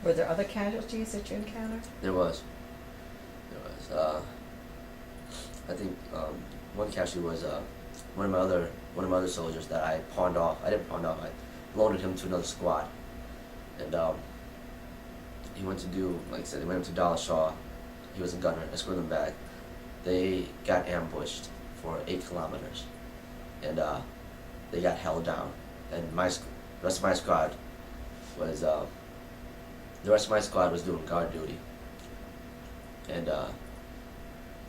Were there other casualties that you encountered? There was. I think one casualty was one of my other soldiers that I pawned off. I didn't pawn off. I loaned him to another squad, and he went to do, like I said, they went up to Dallas Shaw. He was a gunner. Escorted them back. They got ambushed for 8 kilometers, and they got held down. And the rest of my squad was doing guard duty, and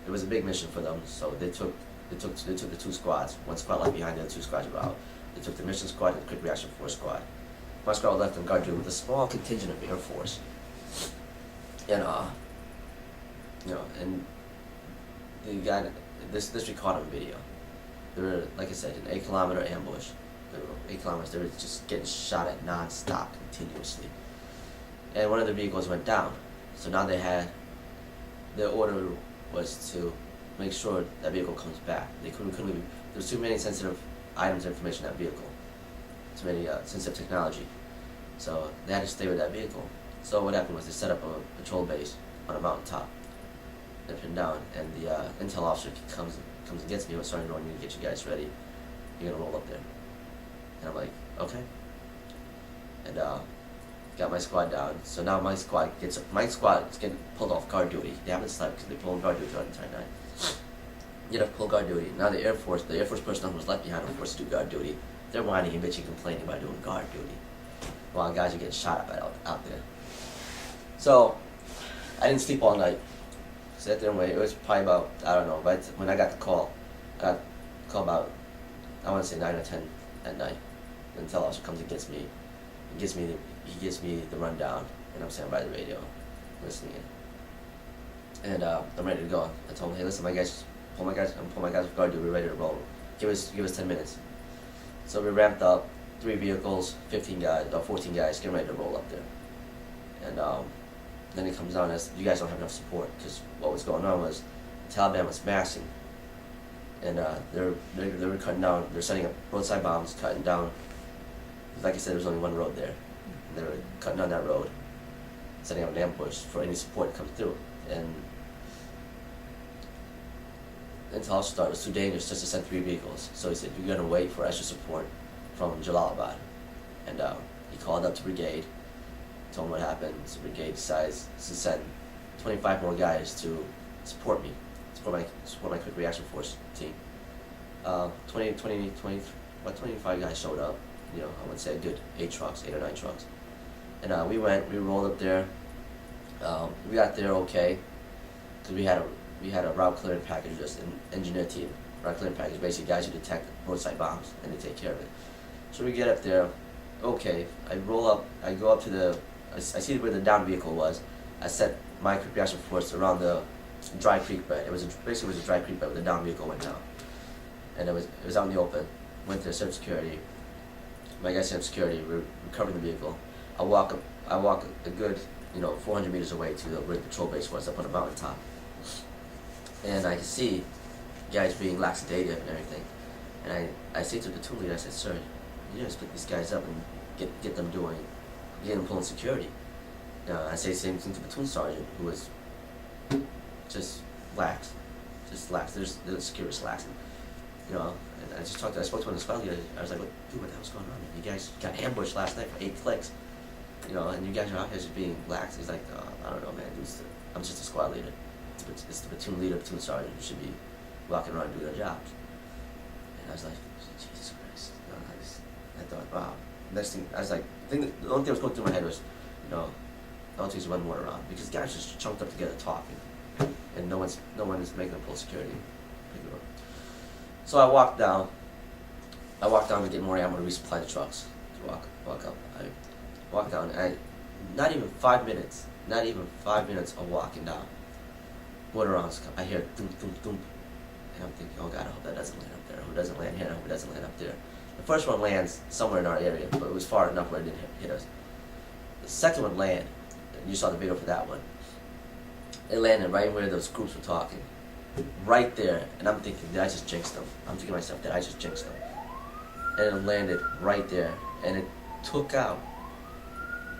it was a big mission for them. So they took the 2 squads. One squad left behind, the other 2 squads were out. They took the mission squad and the quick reaction force squad. My squad was left on guard duty with a small contingent of Air Force, and and the guy, this we caught on video. They were, like I said, an 8-kilometer ambush. They were 8 kilometers. They were just getting shot at non-stop, continuously. And one of the vehicles went down. So now their order was to make sure that vehicle comes back. They couldn't leave. There's too many sensitive items of information in that vehicle. Too many sensitive technology. So they had to stay with that vehicle. So what happened was they set up a patrol base on a mountaintop. They pinned down, and the intel officer comes and gets me. Sorry, Roeun, you need to get you guys ready. You're gonna roll up there. And I'm like, okay. And got my squad down. So now my squad is getting pulled off guard duty. They haven't slept because they pulled guard duty throughout the entire night. Get up, pull guard duty. Now the Air Force personnel who was left behind, of course, to do guard duty. They're whining and bitching, complaining about doing guard duty, while guys are getting shot up out there. So I didn't sleep all night. Sat there and waited. It was probably about, I don't know, but when I got the call, about, I want to say 9 or 10 at night. The intel officer comes and gets me. He gives me the rundown, and I'm standing by the radio, listening in. And I'm ready to go. I told him, hey, listen, I'm pull my guys with guard duty. We're ready to roll. Give us 10 minutes. So we ramped up, 3 vehicles, 14 guys, getting ready to roll up there. And then it comes down as, you guys don't have enough support, because what was going on was the Taliban was massing, and they were cutting down. They're setting up roadside bombs, cutting down. Like I said, there was only one road there. And they were cutting down that road, setting up an ambush for any support to come through. And until I started, it was too dangerous just to send 3 vehicles. So he said, you're going to wait for extra support from Jalalabad. And he called up to brigade, told him what happened. So brigade decides to send 25 more guys to support me, support my quick reaction force team. 25 guys showed up. You know, I would say a good 8 or 9 trucks. And we rolled up there. We got there okay, because we had a route clearing package, just an engineer team. Route clearing package, basically guys who detect roadside bombs, and they take care of it. So we get up there, okay. I go up to I see where the down vehicle was. I set my quick reaction force around the dry creek bed. It was a dry creek bed where the down vehicle went down. And it was out in the open. Went to search security. My guys set up security, we're recovering the vehicle. I walk a good, 400 meters away to where the patrol base was, up on a mountaintop. And I see guys being lackadaisical and everything. And I say to the platoon leader, I said, sir, you gotta split these guys up and get them pulling security. I say the same thing to the platoon sergeant, who was just lax. The security's lax. And I spoke to one of the squad leaders. I was like, dude, what the hell's going on? You guys got ambushed last night for 8 clicks. And you guys are out here just being lax. He's like, I don't know, man. I'm just a squad leader. It's the platoon leader, platoon sergeant who should be walking around and doing their jobs. And I was like, Jesus Christ. I thought, wow. Next thing, I was like, the only thing that was going through my head was, don't use one more around, because guys just chunked up together talking, and no one's making them pull security. So I walked down to get more ammo to resupply the trucks to walk up. I walked down, and not even 5 minutes of walking down, motor rounds come. I hear thump, thump, thump, and I'm thinking, oh God, I hope that doesn't land up there. I hope it doesn't land here. I hope it doesn't land up there. The first one lands somewhere in our area, but it was far enough where it didn't hit us. The second one landed, and you saw the video for that one. It landed right where those groups were talking. Right there, and I'm thinking, did I just jinx them? I'm thinking to myself, did I just jinx them? And it landed right there, and it took out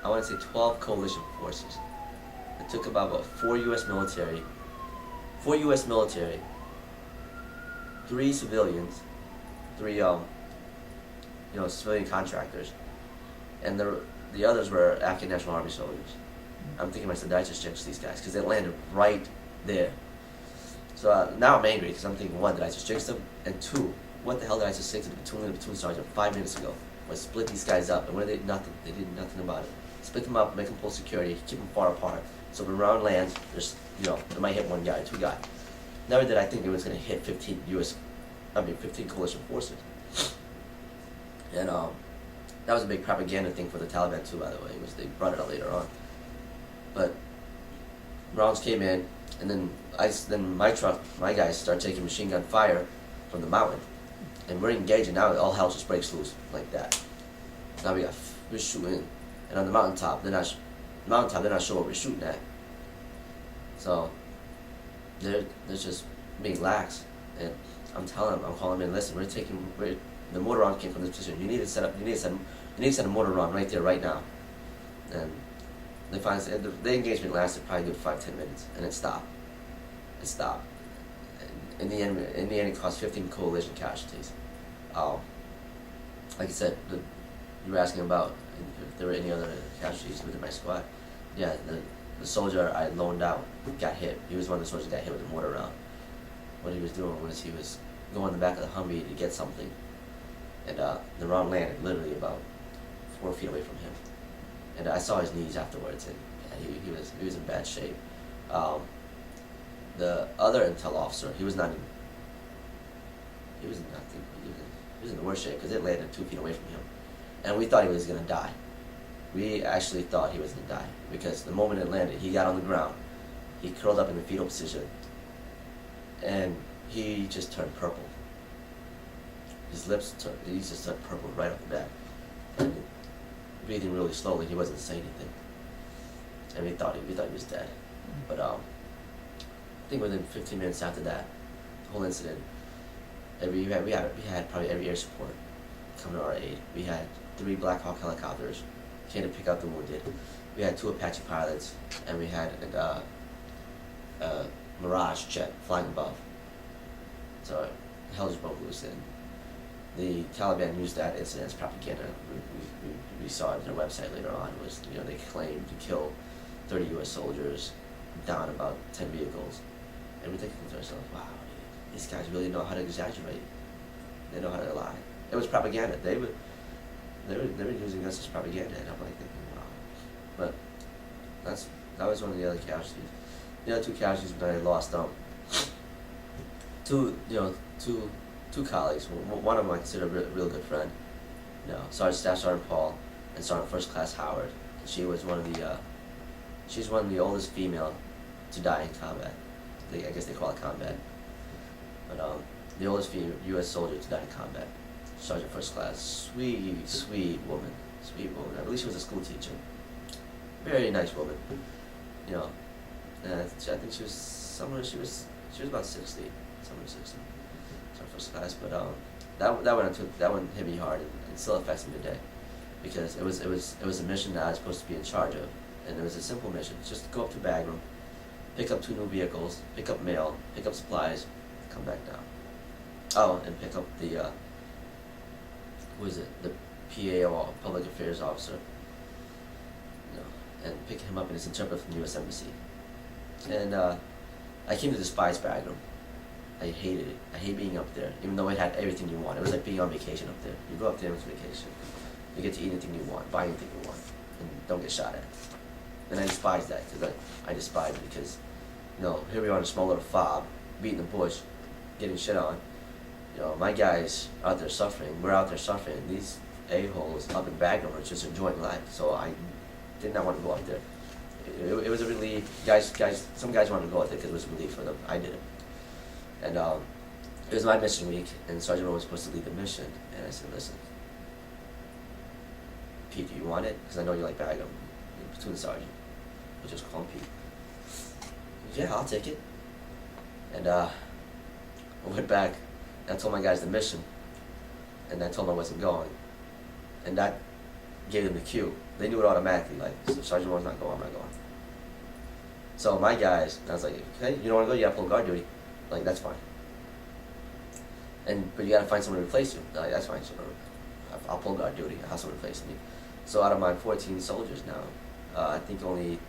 I want to say 12 coalition forces. It took about what, 4 U.S. military, 3 civilians, 3 civilian contractors, and the others were Afghan National Army soldiers. I'm thinking to myself, did I just jinx these guys? Because they landed right there. So now I'm angry because I'm thinking, 1, did I just jinx them? And 2, what the hell did I just say to the platoon sergeant 5 minutes ago? Was split these guys up, and what did they? Nothing. They did nothing about it. Split them up, make them pull security, keep them far apart. So when round lands, there's, it might hit 1 guy, 2 guys. Never did I think it was going to hit 15 coalition forces. And that was a big propaganda thing for the Taliban too, by the way. They brought it up later on. But rounds came in, and then my guys start taking machine gun fire from the mountain, and we're engaging. Now all hell just breaks loose like that. Now we're shooting, and on the mountaintop, they're not sure what we're shooting at. So they're just being lax, and I'm telling them, I'm calling them in. Listen, the mortar round came from this position. You need to send a mortar round right there, right now. And the engagement lasted probably a good 5-10 minutes, and it stopped. In the end, it caused 15 coalition casualties. Like I said, you were asking about if there were any other casualties within my squad. Yeah, the soldier I loaned out got hit. He was one of the soldiers that got hit with a mortar round. What he was doing was he was going in the back of the Humvee to get something, and the round landed literally about 4 feet away from him. And I saw his knees afterwards, and he was in bad shape. The other intel officer, he was in the worst shape because it landed 2 feet away from him, and we thought he was gonna die. We actually thought he was gonna die because the moment it landed, he got on the ground, he curled up in the fetal position, and he just turned purple. His lips just turned purple right off the bat, and breathing really slowly. He wasn't saying anything, and we thought he was dead. But I think within 15 minutes after that whole incident, we had probably every air support come to our aid. We had 3 Black Hawk helicopters came to pick up the wounded. We had 2 Apache pilots, and we had a Mirage jet flying above. So hell just broke loose, and the Taliban used that incident as propaganda. We saw it on their website later on. It was, they claimed to kill 30 U.S. soldiers, down about 10 vehicles, and we're thinking to ourselves, wow, these guys really know how to exaggerate. They know how to lie. It was propaganda. They were using us as propaganda, and I'm like thinking, wow. But that was one of the other casualties. The other 2 casualties that I lost, two colleagues. One of them I consider a real good friend. Staff Sergeant Paul and Sergeant First Class Howard. She was she's one of the oldest female to die in combat. I guess they call it combat. But the oldest U.S. soldier to die in combat. Sergeant First Class, sweet woman. I believe she was a school teacher. Very nice woman. I think she was about 60, somewhere 60. Sergeant First Class, but that one hit me hard, and it still affects me today, because it was a mission that I was supposed to be in charge of, and it was a simple mission, just go up to Bagram, pick up 2 new vehicles, pick up mail, pick up supplies, come back down. Oh, and pick up the the PAO, Public Affairs Officer, and pick him up in his interpreter from the U.S. Embassy. And I came to despise Bagram. I hated it. I hate being up there, even though it had everything you want. It was like being on vacation up there. You go up there on vacation, you get to eat anything you want, buy anything you want, and don't get shot at. And I despise that, because I despise it because, here we are in a small little fob, beating the bush, getting shit on. My guys out there suffering. We're out there suffering. These a-holes up in Bagram are just enjoying life. So I did not want to go out there. It was a relief. Some guys wanted to go out there because it was a relief for them. I didn't. And it was my mission week, and Sergeant Roeun was supposed to lead the mission. And I said, listen, Pete, do you want it? Because I know you like Bagram. Platoon sergeant. We'll just call him Pete. Yeah, I'll take it. And I went back. I told my guys the mission, and I told them I wasn't going, and that gave them the cue. They knew it automatically. Like, so Sergeant Roeun's not going, I'm not going. So my guys, I was like, okay, you don't want to go? You got to pull guard duty. Like, that's fine. But you got to find someone to replace you. Like, that's fine. So I'll pull guard duty. I'll have someone replace me. So out of my 14 soldiers now, I think only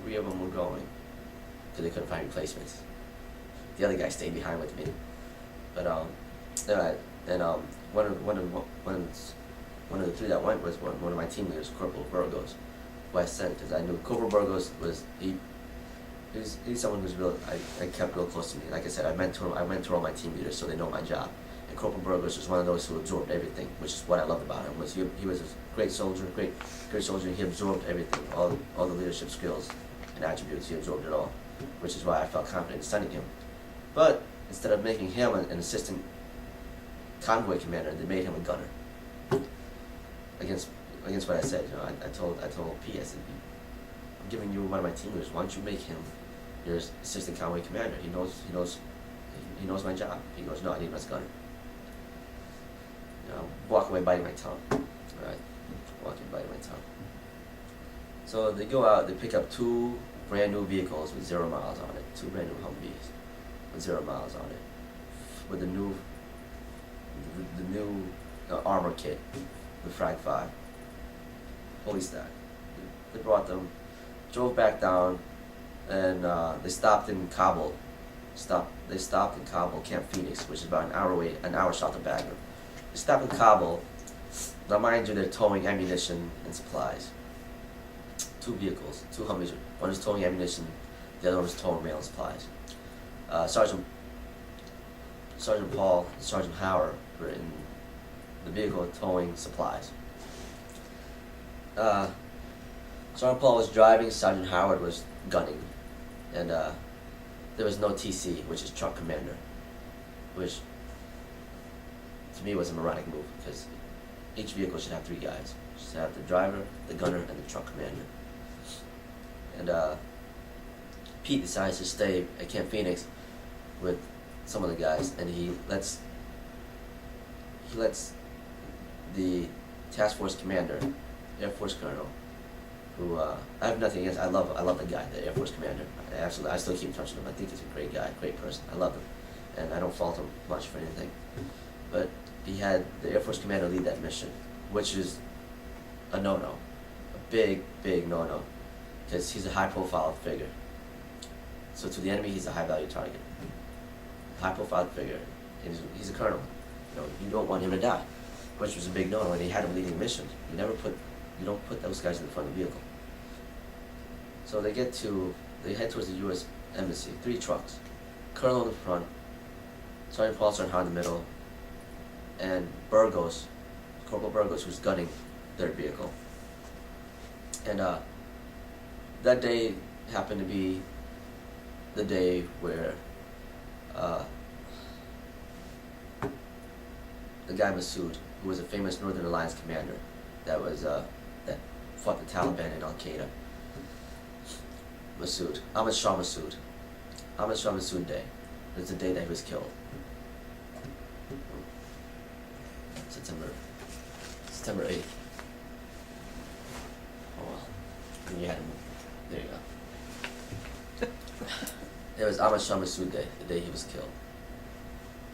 3 of them were going because they couldn't find replacements. The other guy stayed behind with me. But one of the 3 that went was one of my team leaders, Corporal Burgos, who I sent because I knew Corporal Burgos was he's someone who's real. I kept real close to me. Like I said, I mentor all my team leaders so they know my job. And Corporal Burgos was one of those who absorbed everything, which is what I loved about him. He was a great soldier, great soldier. He absorbed everything, all the leadership skills and attributes. He absorbed it all, which is why I felt confident in sending him. But instead of making him an assistant convoy commander, they made him a gunner. Against what I said, you know, I told P, I said, I'm giving you one of my team leaders. Why don't you make him your assistant convoy commander? He knows my job. He goes, no, I need him as a gunner. You know, walk away biting my tongue. All right, walking biting my tongue. So they go out. They pick up 2 brand new vehicles with 0 miles on it. 2 brand new Humvees with 0 miles on it, with the new armor kit, the Frag 5. Holy stack. They brought them, drove back down, and they stopped in Kabul. They stopped in Kabul, Camp Phoenix, which is about an hour south of Bagram. They stopped in Kabul. Now, mind you, they're towing ammunition and supplies. 2 vehicles, 2 Humvees. One is towing ammunition, the other one is towing mail and supplies. Sergeant Paul and Sergeant Howard were in the vehicle towing supplies. Sergeant Paul was driving, Sergeant Howard was gunning, and there was no TC, which is truck commander, which to me was a moronic move because each vehicle should have 3 guys. It should have the driver, the gunner, and the truck commander. And Pete decides to stay at Camp Phoenix with some of the guys, and he lets the task force commander, Air Force Colonel, who I have nothing against. I love the guy, the Air Force commander. I still keep touching him. I think he's a great guy, great person. I love him, and I don't fault him much for anything. But he had the Air Force commander lead that mission, which is a no-no, a big no-no, because he's a high-profile figure. So to the enemy, he's a high-value target, high-profile figure. And he's a colonel. You know, you don't want him to die, which was a big no-no. And he had him leading missions. You don't put those guys in the front of the vehicle. So they head towards the U.S. Embassy. 3 trucks, Colonel in the front, Sergeant Paul, Sergeant Howard in the middle, and Burgos, Corporal Burgos, who's gunning their vehicle. And that day happened to be the day where the guy Massoud, who was a famous Northern Alliance commander, that fought the Taliban and Al Qaeda. Ahmad Shah Massoud Day. It's the day that he was killed. September 8th. Oh well. And you had him. There you go. It was Ahmad Shah Massoud Day, the day he was killed.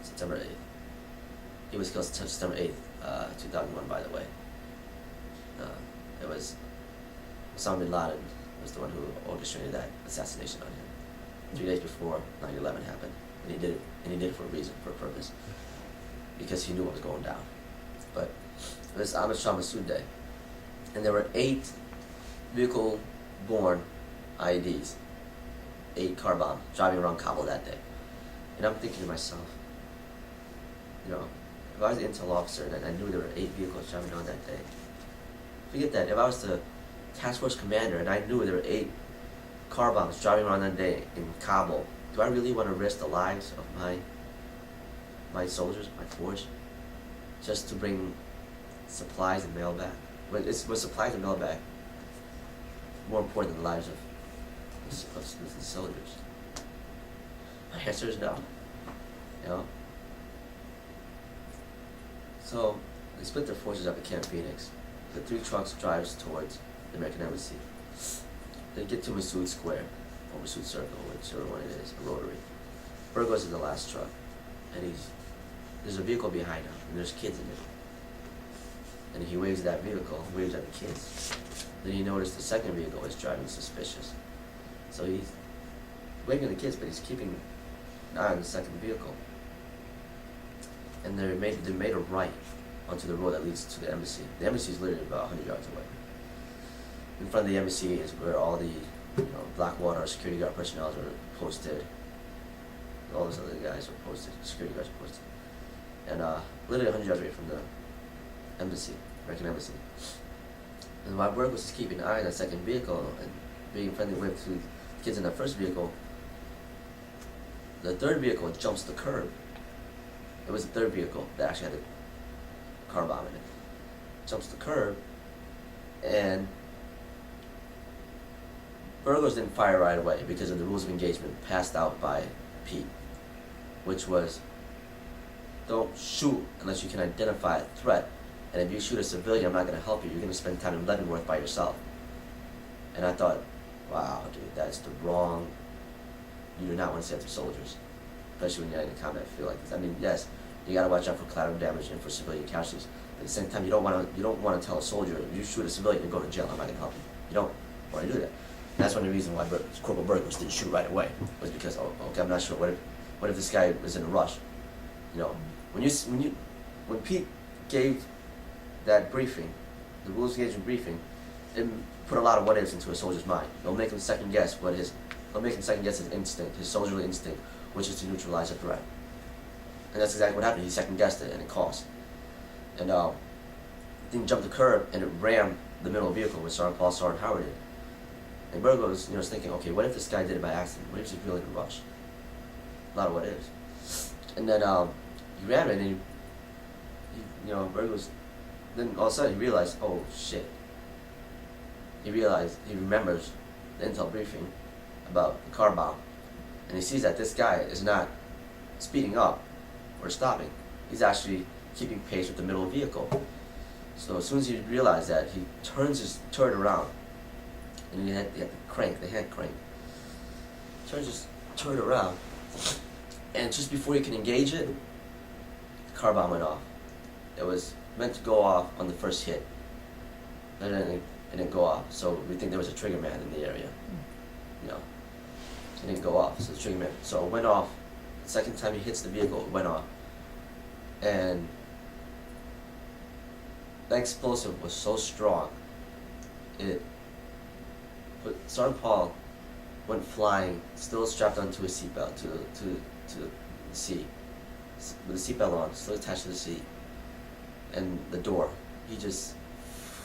September 8th. He was killed September 8th, 2001, by the way. It was Osama bin Laden was the one who orchestrated that assassination on him 3 days before 9/11 happened, and he did it for a reason, for a purpose, because he knew what was going down. But it was Ahmad Shah Massoud Day, and there were 8 vehicle-borne IEDs, 8 car bombs driving around Kabul that day, and I'm thinking to myself, you know, if I was an intel officer and I knew there were 8 vehicles driving around that day, forget that. If I was the task force commander and I knew there were 8 car bombs driving around that day in Kabul, do I really want to risk the lives of my soldiers, my force, just to bring supplies and mail back? Was supplies and mail back more important than the lives of the soldiers? My answer is no. You know? So they split their forces up at Camp Phoenix, The 3 trucks drives towards the American Embassy. They get to Massoud Square, or Massoud Circle, whichever one it is, a rotary. Burgos is the last truck, and there's a vehicle behind him, and there's kids in it. And he waves that vehicle, waves at the kids. Then he noticed the second vehicle is driving suspicious. So he's waving at the kids, but he's keeping an eye on the second vehicle. And they made a right onto the road that leads to the embassy. The embassy is literally about 100 yards away. In front of the embassy is where all the Blackwater security guard personnel are posted. All those other guys are posted, security guards are posted. And literally 100 yards away from the embassy, American Embassy. And while Burgos is keeping an eye on that second vehicle and being friendly with the kids in the first vehicle, the third vehicle jumps the curb. It was the third vehicle that actually had a car bomb in it. Jumps the curb, and Burgos didn't fire right away because of the rules of engagement passed out by Pete, which was don't shoot unless you can identify a threat. And if you shoot a civilian, I'm not going to help you. You're going to spend time in Leavenworth by yourself. And I thought, wow, dude, that's the wrong. You do not want to say that to soldiers, especially when you're in a combat field like this. I mean, yes, you got to watch out for collateral damage and for civilian casualties. But at the same time, you don't want to tell a soldier, if you shoot a civilian, you go to jail. I'm not going to help you. You don't want to do that. And that's one of the reasons why Corporal Burgos didn't shoot right away, was because, oh, okay, I'm not sure. What if this guy was in a rush? You know, when Pete gave that briefing, the rules engagement briefing, it put a lot of what ifs into a soldier's mind. It'll make him second guess his instinct, his soldierly instinct, which is to neutralize a threat. And that's exactly what happened. He second guessed it, and it cost. And the thing jumped the curb, and it rammed the middle vehicle, which Sergeant Paul, Sergeant Howard did. And Burgos, was thinking, okay, what if this guy did it by accident? What if he's really in a rush? A lot of what ifs. And then he rammed it, and Burgos. Then all of a sudden he realized, oh shit. He remembers the intel briefing about the car bomb. And he sees that this guy is not speeding up or stopping. He's actually keeping pace with the middle vehicle. So as soon as he realized that, he turns his turret around. And he had the hand crank. Turns his turret around. And just before he can engage it, the car bomb went off. It was meant to go off on the first hit. And then it didn't go off. So we think there was a trigger man in the area. It didn't go off. So the trigger man. So it went off. The second time he hits the vehicle, it went off. And that explosive was so strong, Sergeant Paul went flying, still strapped onto his seatbelt to the seat, with the seatbelt on, still attached to the seat, and the door. He just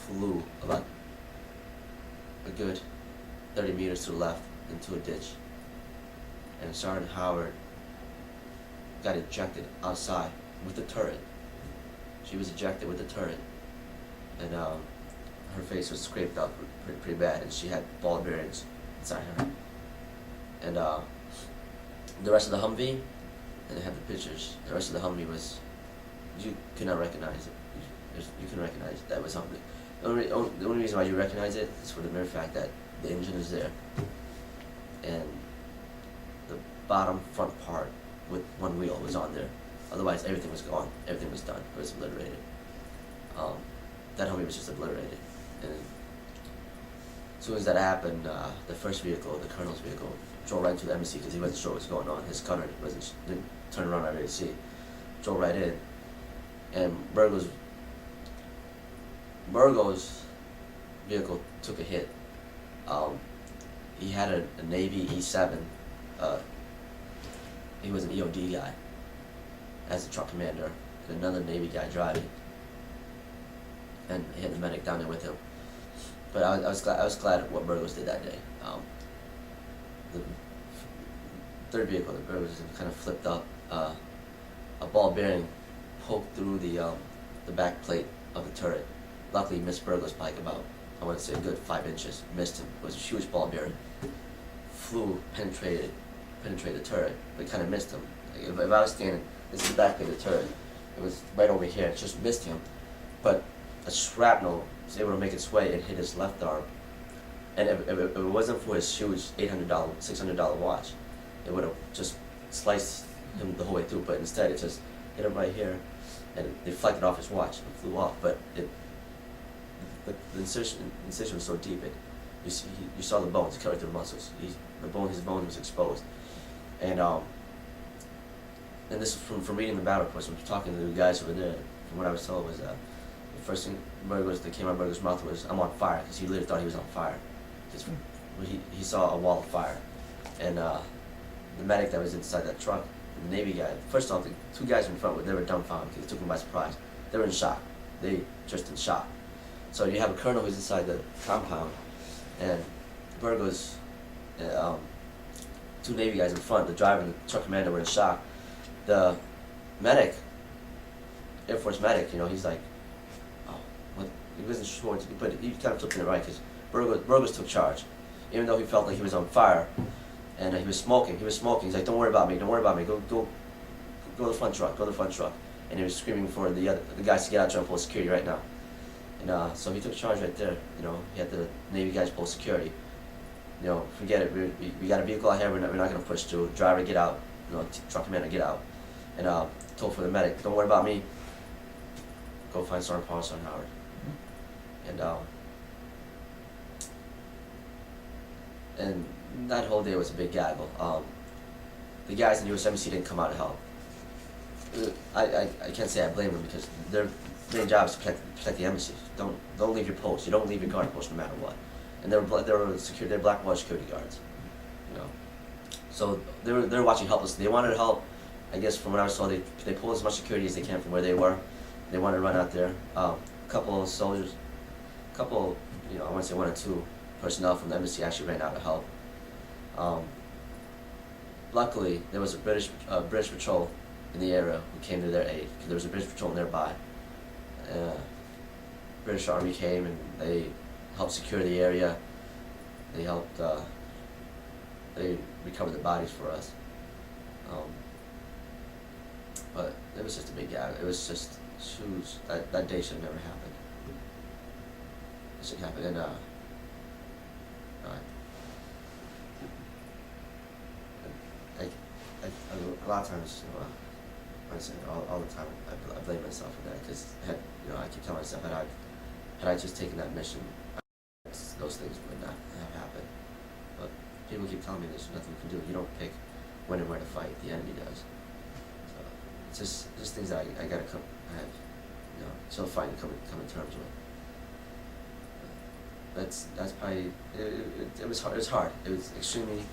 flew about a good 30 meters to the left into a ditch, and Sergeant Howard got ejected outside with the turret. She was ejected with the turret, and her face was scraped up pretty bad, and she had ball bearings inside her. And the rest of the Humvee, and they have the pictures. The rest of the Humvee was, you could not recognize it. You can recognize that was Humvee. The only reason why you recognize it is for the mere fact that the engine is there, and the bottom front part with one wheel was on there. Otherwise, everything was gone. Everything was done. It was obliterated. That Humvee was just obliterated. And as soon as that happened, the first vehicle, the colonel's vehicle, drove right into the embassy because he wasn't sure what was going on. His gunner didn't turn around right away to see. Drove right in, and Burgos' vehicle took a hit. He had a Navy E7. He was an EOD guy as a truck commander, and another Navy guy driving. And he had the medic down there with him. But I was glad at what Burgos did that day. The third vehicle, the Burgos kind of flipped up. A ball bearing poked through the back plate of the turret. Luckily, missed Burgos by about, I want to say, a good 5 inches. Missed him. It was a huge ball bearing. Flew, penetrated the turret, but kind of missed him. Like if I was standing, this is the back plate of the turret. It was right over here. It just missed him, but a shrapnel was able to make its way and hit his left arm. And if it wasn't for his huge $800, $600 watch, it would have just sliced him the whole way through. But instead, it just hit him right here, and it deflected off his watch and flew off. But the incision was so deep, you saw the bones, it cut right through the muscles. His bone was exposed, and this is from reading the battle reports, from talking to the guys who were there. From what I was told was the first thing that came out of Burgos' mouth was, "I'm on fire," because he literally thought he was on fire. He saw a wall of fire, and the medic that was inside that truck, the Navy guy. First off, the two guys in front, they were dumbfounded because it took them by surprise. They were in shock. They just in shock. So you have a colonel who's inside the compound, and Burgos, two Navy guys in front. The driver and the truck commander were in shock. The medic, Air Force medic, he's like, oh, what? He wasn't sure what to do, but he kind of flipped it right because Burgos took charge, even though he felt like he was on fire, and he was smoking. He's like, "Don't worry about me. Don't worry about me. Go to the front truck. Go to the front truck." And he was screaming for the guys to get out, trying to pull security right now. And so he took charge right there. He had the Navy guys pull security. Forget it. We got a vehicle out here. We're not going to push through. Driver, get out. Truck commander, get out. And told for the medic, "Don't worry about me. Go find Sergeant Paul, Sergeant Howard." And that whole day was a big gaggle. The guys in USMC didn't come out to help. I can't say I blame them because their main job is to protect the embassy. Don't leave your post. You don't leave your guard post no matter what. And they're black watch security guards. So they're watching helplessly. They wanted to help. I guess from what I was told, they pulled as much security as they can from where they were. They wanted to run out there. A couple of soldiers, I want to say one or two personnel from the embassy actually ran out to help. Luckily, there was a British patrol in the area who came to their aid. There was a British patrol nearby. British Army came and they helped secure the area. They helped. They recovered the bodies for us. But it was just a big gag. It was just huge. That day should have never happened. It should happen. And a lot of times, I say all the time, I blame myself for that because I keep telling myself had I just taken that mission, those things would not have happened. But people keep telling me there's nothing you can do. You don't pick when and where to fight. The enemy does. So it's just things that I gotta still fight and come to terms with. That's probably it was hard. It was hard. It was extremely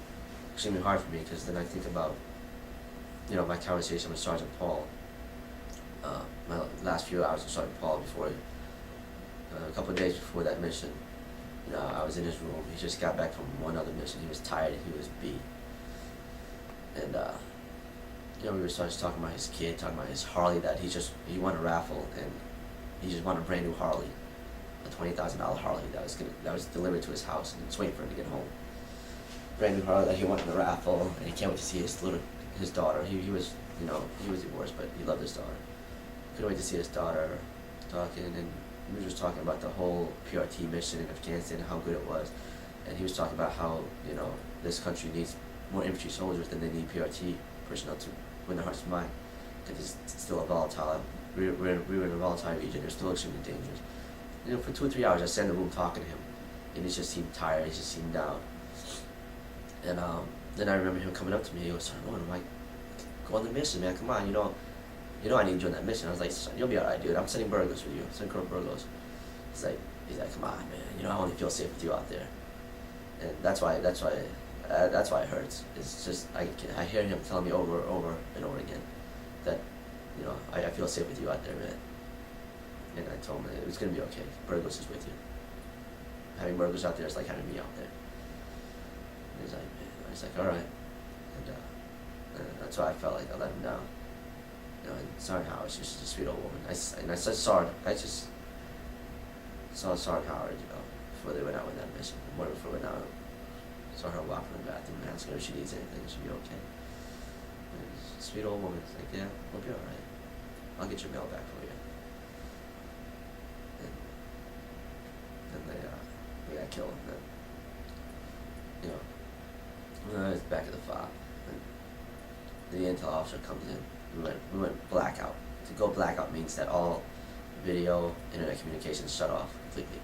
hard for me because then I think about my conversation with Sergeant Paul. My last few hours with Sergeant Paul before a couple of days before that mission. I was in his room. He just got back from one other mission. He was tired. He was beat. And we were starting talking about his kid, talking about his Harley that he won a raffle and he just won a brand new Harley, a $20,000 Harley that was delivered to his house and it's waiting for him to get home. Brand new Harley that he won in the raffle, and he can't wait to see his daughter. He was divorced, but he loved his daughter. Couldn't wait to see his daughter talking, and we were just talking about the whole PRT mission in Afghanistan and how good it was. And he was talking about how this country needs more infantry soldiers than they need PRT personnel to win their hearts and minds. Because it's still a volatile. We were in a volatile region. They're still extremely dangerous. For 2 or 3 hours, I sat in the room talking to him, and he just seemed tired. He just seemed down. And then I remember him coming up to me. He goes, "Roeun, Mike, go on the mission, man. Come on, I need you on that mission." I was like, "Son, you'll be all right, dude. I'm sending Burgos with you. I'm sending Colonel Burgos." He's like, "Come on, man. I only feel safe with you out there." And that's why it hurts. It's just I hear him telling me over and over again that I feel safe with you out there, man. And I told him it was gonna be okay. Burgos is with you. Having Burgos out there is like having me out there. And he's like, all right. And that's why I felt like I let him down. And Sergeant Howard, she's just a sweet old woman. I just saw Sergeant Howard, before they went out with that mission. The morning before we went out, saw her walk in the bathroom and asked her if she needs anything, she'll be okay. And she's a sweet old woman. It's like, yeah, we'll be all right. I'll get your mail back for you. And killed. And then, when I was back at the fob, and the intel officer comes in. We went blackout. To go blackout means that all video, internet communications shut off completely.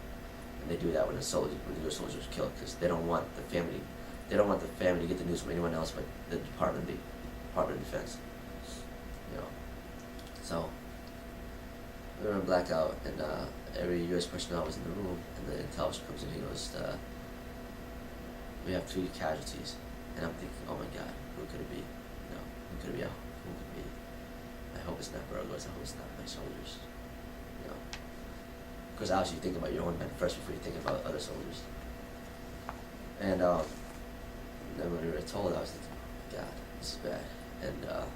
And they do that when the U.S. soldiers are killed, because they don't want the family to get the news from anyone else but the Department of Defense. So we were in blackout, and every U.S. personnel was in the room, and the intel officer comes in. He goes, "We have 2 casualties," and I'm thinking, "Oh my God, who could it be? Who could it be? Who could it be? I hope it's not burglars. I hope it's not my soldiers." Because obviously you think about your own men first before you think about other soldiers. And then when we were told, I was thinking, God, this is bad. And I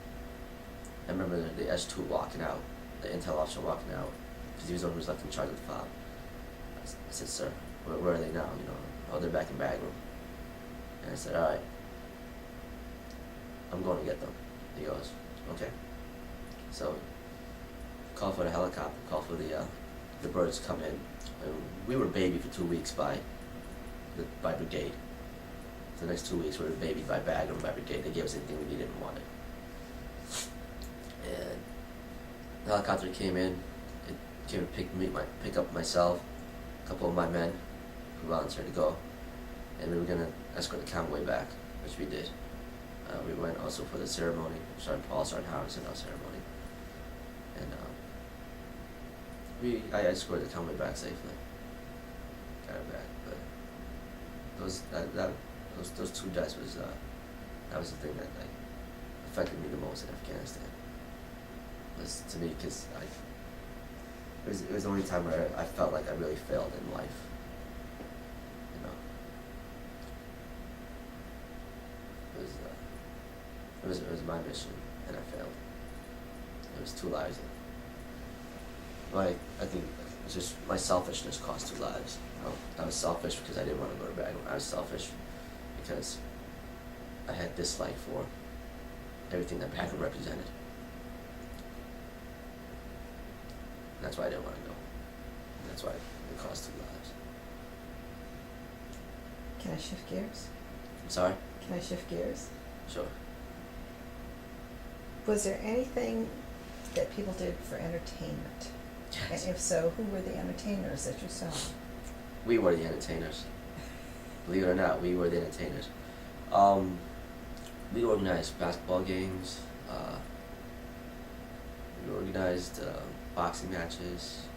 remember the S2 walking out, the intel officer walking out, because he was the one who was left in charge of the fob. I said, "Sir, where are they now?" "Oh, they're back in bag room." And I said, "All right, I'm going to get them." He goes, "Okay." So call for the helicopter, call for the birds to come in. And we were babied for 2 weeks by brigade. For the next 2 weeks we were babied by bag room, by brigade. They gave us anything we needed and wanted. And the helicopter came in. It came to pick up myself, a couple of my men who volunteered to go, and we were gonna escort the convoy back, which we did. We went also for the ceremony. Sergeant Paul, Sergeant Howard sent out ceremony, and I escorted the convoy back safely. Got it back, but those 2 deaths was that was the thing that affected me the most in Afghanistan. Was to me, because it was the only time where I felt like I really failed in life. It was my mission, and I failed. It was 2 lives. I think it's just my selfishness cost 2 lives. I was selfish because I didn't want to go to bed. I was selfish because I had dislike for everything that Packer represented. And that's why I didn't want to go. And that's why it cost 2 lives. Can I shift gears? I'm sorry? Can I shift gears? Sure. Was there anything that people did for entertainment? Yes. And if so, who were the entertainers that you saw? We were the entertainers. Believe it or not, we were the entertainers. We organized basketball games. We organized boxing matches.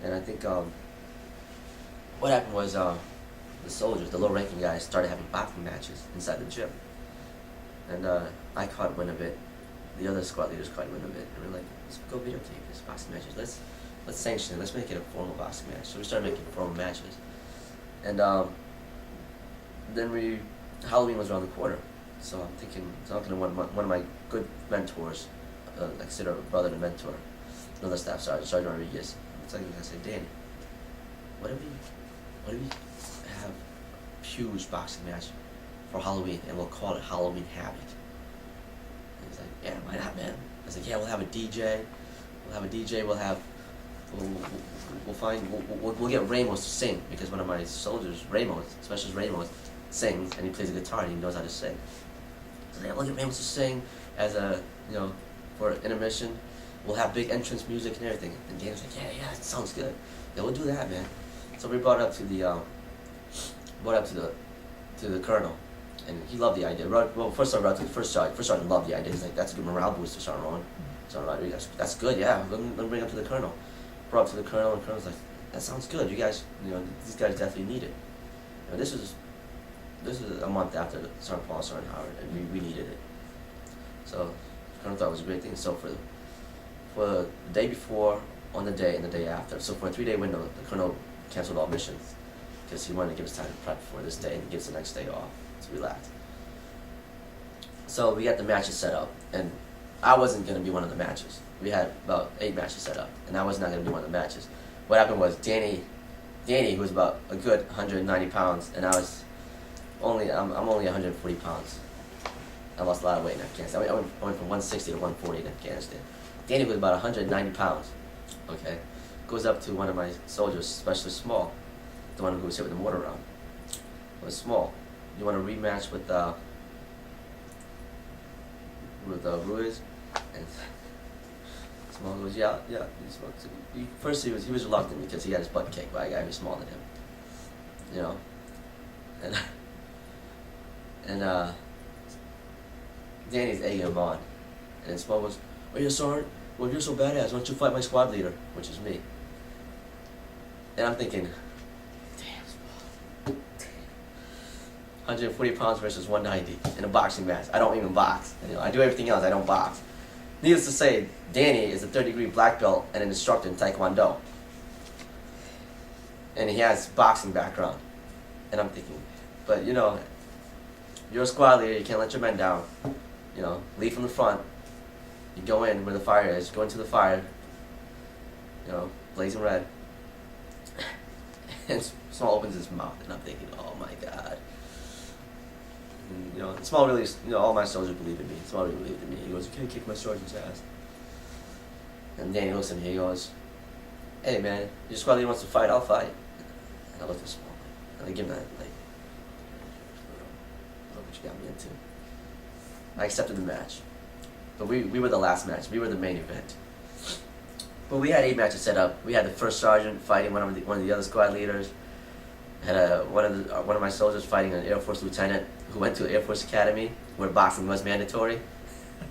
And I think what happened was the soldiers, the low-ranking guys, started having boxing matches inside the gym. And I caught wind of it. The other squad leaders caught wind of it, and we're like, "Let's go videotape this boxing matches. Let's sanction it. Let's make it a formal boxing match." So we started making formal matches, and then Halloween was around the corner. So I'm talking to one of my good mentors, I consider a brother and mentor, another staff sergeant, Sergeant Rodriguez. I said, "Danny, what if we have a huge boxing match for Halloween, and we'll call it Halloween Havoc?" And he's like, "Yeah, why not, man?" I was like, "Yeah, we'll have a DJ. We'll get Ramos to sing, because one of my soldiers, Specialist Ramos, sings, and he plays the guitar and he knows how to sing. So yeah, we'll get Ramos to sing as for intermission. We'll have big entrance music and everything." And Dan's like, "Yeah, it sounds good. Yeah, we'll do that, man." So we brought it up to the colonel, and he loved the idea. Well, first I brought it to the first sergeant. First sergeant loved the idea. He's like, "That's a good morale booster, Sergeant Roeun." Sergeant Rodriguez, "That's good, yeah. Let me bring it up to the colonel." Brought it to the colonel, and the colonel's like, "That sounds good. You guys, these guys definitely need it." This is a month after Sergeant Paul, Sergeant Howard, and we needed it. So the colonel thought it was a great thing. So for the day before, on the day, and the day after, so for a 3-day window, the colonel canceled all missions because he wanted to give us time to prep for this day and give us the next day off to relax. So we got the matches set up, and I wasn't going to be one of the matches. We had about 8 matches set up, and I was not going to be one of the matches. What happened was Danny, who was about a good 190 pounds, and I'm only 140 pounds. I lost a lot of weight in Afghanistan. I went from 160 to 140 in Afghanistan. Danny was about 190 pounds, okay? Goes up to one of my soldiers, especially small, the one who was hit with the mortar round. It was Small. You want a rematch with Roeun? And Small goes, yeah. First he was reluctant because he had his butt kicked by a guy who was smaller than him. You know, and Danny's egging him on, and then Small goes, "Oh, you're sorry? Well, if you're so badass, why don't you fight my squad leader, which is me?" And I'm thinking, damn, Small. 140 pounds versus 190 in a boxing match. I don't even box. You know, I do everything else. I don't box. Needless to say, Danny is a third-degree black belt and an instructor in Taekwondo. And he has boxing background. And I'm thinking, but you know, you're a squad leader, you can't let your men down. You know, lead from the front. You go in where the fire is, go into the fire, you know, blazing red. And Small opens his mouth, and I'm thinking, oh my God. And, you know, Small really, you know, all my soldiers believe in me. Small really believed in me. He goes, "You can't kick my sergeant's ass." And Danny looks at me, he goes, "Hey man, your squad leader wants to fight, I'll fight." And I looked at Small, and I give him that, like, look what you got me into. I accepted the match. But we were the last match. We were the main event. But we had 8 matches set up. We had the first sergeant fighting one of the other squad leaders. Had one of my soldiers fighting an Air Force lieutenant who went to Air Force Academy where boxing was mandatory.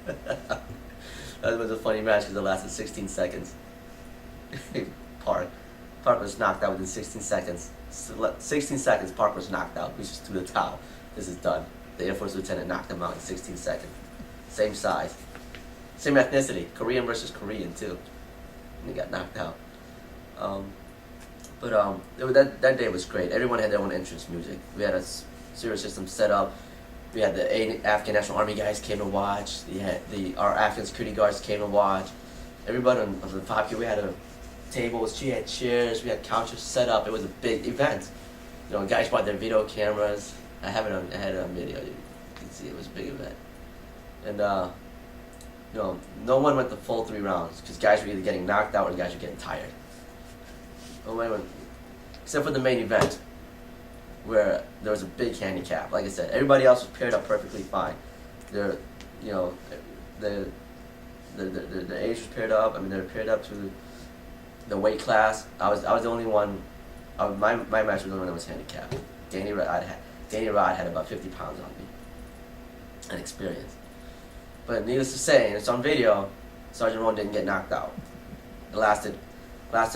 That was a funny match because it lasted 16 seconds. Park was knocked out within 16 seconds. 16 seconds, Park was knocked out. We just threw the towel. This is done. The Air Force lieutenant knocked him out in 16 seconds. Same size. Same ethnicity. Korean versus Korean, too. And he got knocked out. That day was great. Everyone had their own entrance music. We had a serious system set up. We had the Afghan National Army guys came to watch. Our Afghan security guards came to watch. Everybody on the popular, we had tables, we had chairs, we had couches set up. It was a big event. You know, guys brought their video cameras. I had it on video. You can see it was a big event. And you know, no one went the full 3 rounds because guys were either getting knocked out or guys were getting tired. No one went, except for the main event, where there was a big handicap. Like I said, everybody else was paired up perfectly fine. The age was paired up. I mean, they were paired up to the weight class. I was the only one. My match was the only one that was handicapped. Danny Rod had about 50 pounds on me, and experience. But needless to say, and it's on video, Sergeant Roeun didn't get knocked out. It lasted